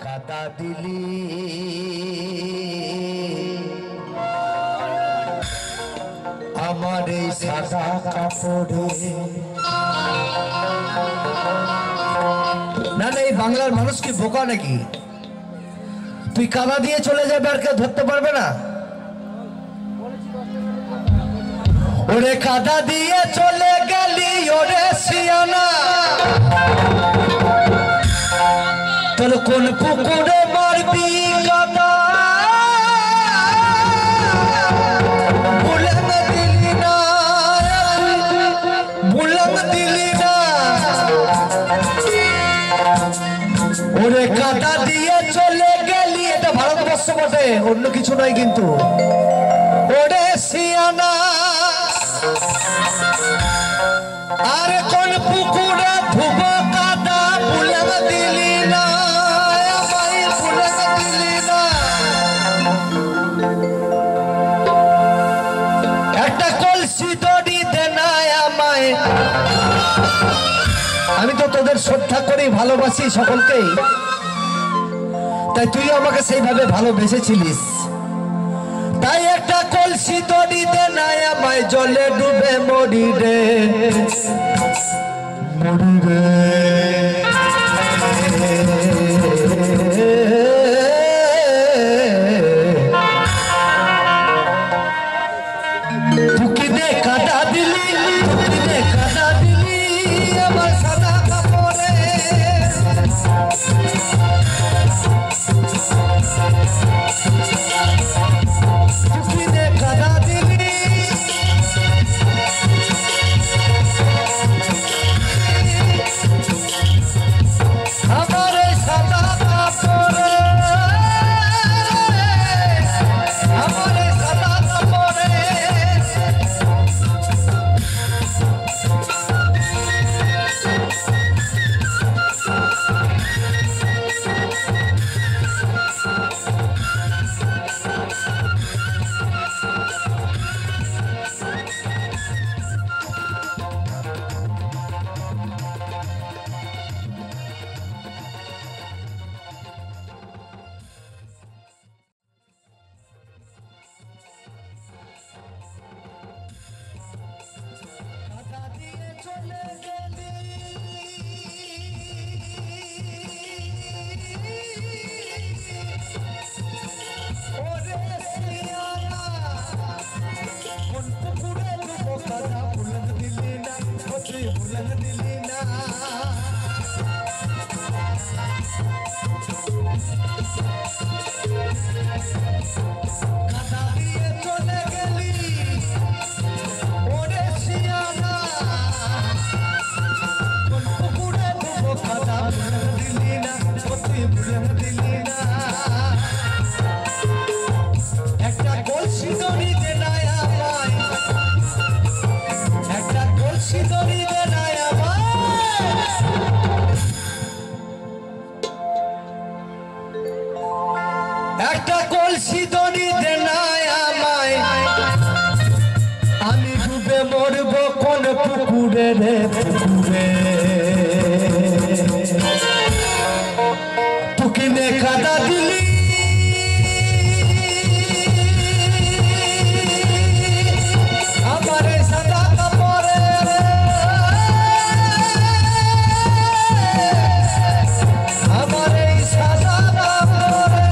কাদা দিলি আমার এই সাদা কাপড়ে। না না, এই বাংলার মানুষ কি বোকা নাকি? তুই কাদা দিয়ে চলে যাবে আর কেউ ধরতে পারবে না? ওরে কাদা দিয়ে চলে গেলি ওরে সিয়ানা, তোর কোন পুকুরে মারবি কাদা? বুলাং দিলি না, বুলাং দিলি না। ওরে কাদা দিয়ে চলে গেলি, এটা ভারতবর্ষ বটে, অন্য কিছু নয় কিন্তু। ওরে সিয়ানা আরে কোন পুকুরে ধুব কাদা? বুলাং দিলি না, আমায় বুলাং দিলি না। একটা কলসি দড়ি দে না আমায়। আমি তো তোদের শ্রদ্ধা করি, ভালোবাসি সকলকেই, তাই তুই আমাকে সেইভাবে ভালোবেসেছিলিস। তাই একটা কলসি দড়ি দে না আমায়, জলে ডুবে মরি রে, মরি রে। টুকিনে কাদা দিলি, টুকিনে কাদা দিলি আমার সাদা কাপড়ে। টুকিনে কাদা দিলি আমার সাদা কাপড়ে, আমার সাদা কাপড়ে। একটা কলসি দড়ি দে না আমায়, একটা কলসি দড়ি দে না আমায়। একটা কলসি দড়ি দে না আমায়, আমি ডুবে মরবো কোন পুকুরে রে, পুকুরে। টুকিনে কাদা দিলি আমার সাদা কাপড়ে, আমার এই সাদা কাপড়ে।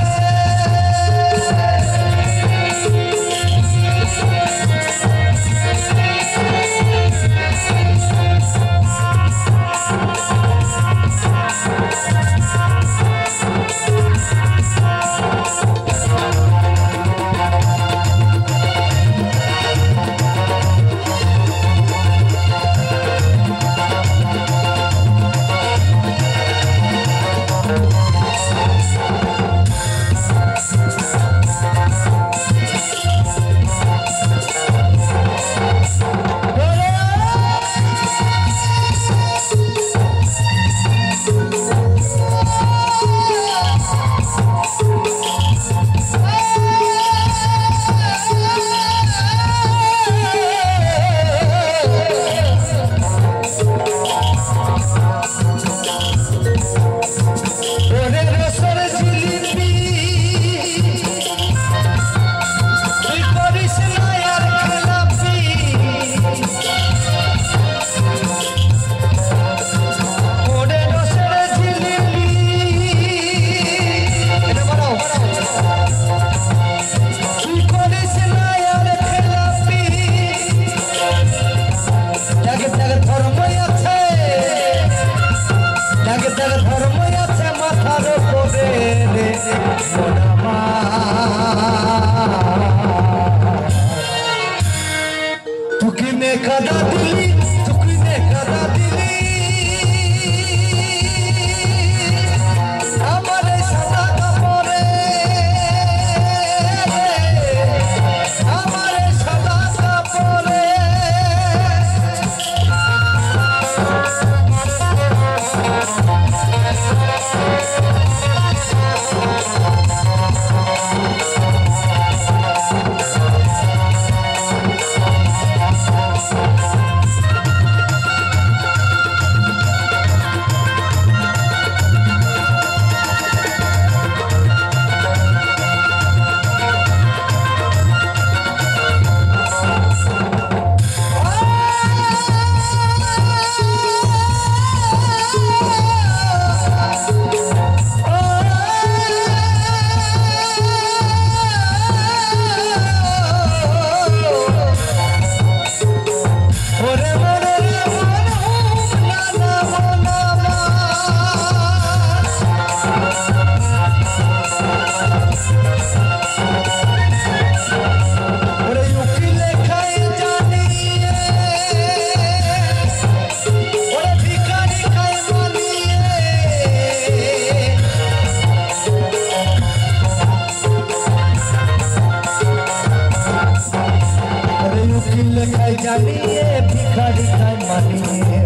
জানিয়ে ভিখারি খায় মানিয়ে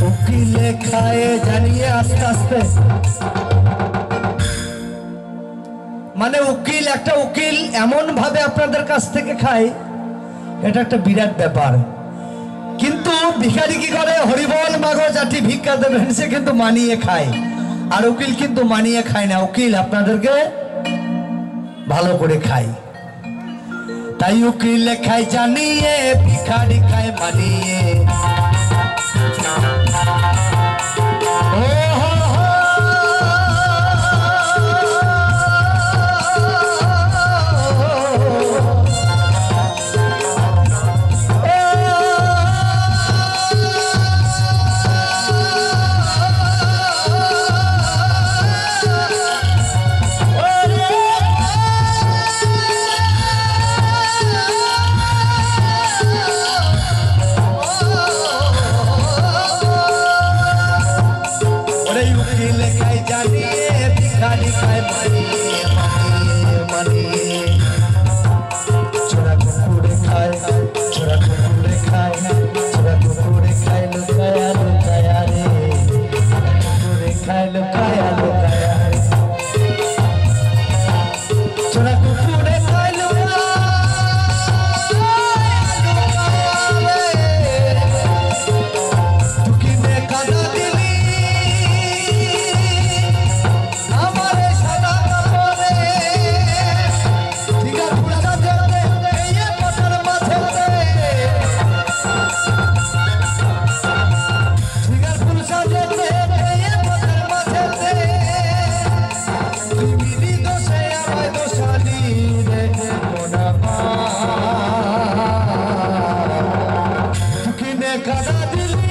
উকিলে খায় জানিয়ে আস্তে আস্তে মানে উকিল একটা উকিল এমন ভাবে আপনাদের কাছ থেকে খায় এটা একটা বিরাট ব্যাপার কিন্তু ভিখারি কি করে হরিবল মাগো জাতি ভিক্ষা দেবেন সে কিন্তু মানিয়ে খায় আর উকিল কিন্তু মানিয়ে খায় না উকিল আপনাদেরকে ভালো করে খায় তাই উকিল খায় জানিয়ে ভিখারি খায় মানিয়ে Cada dili,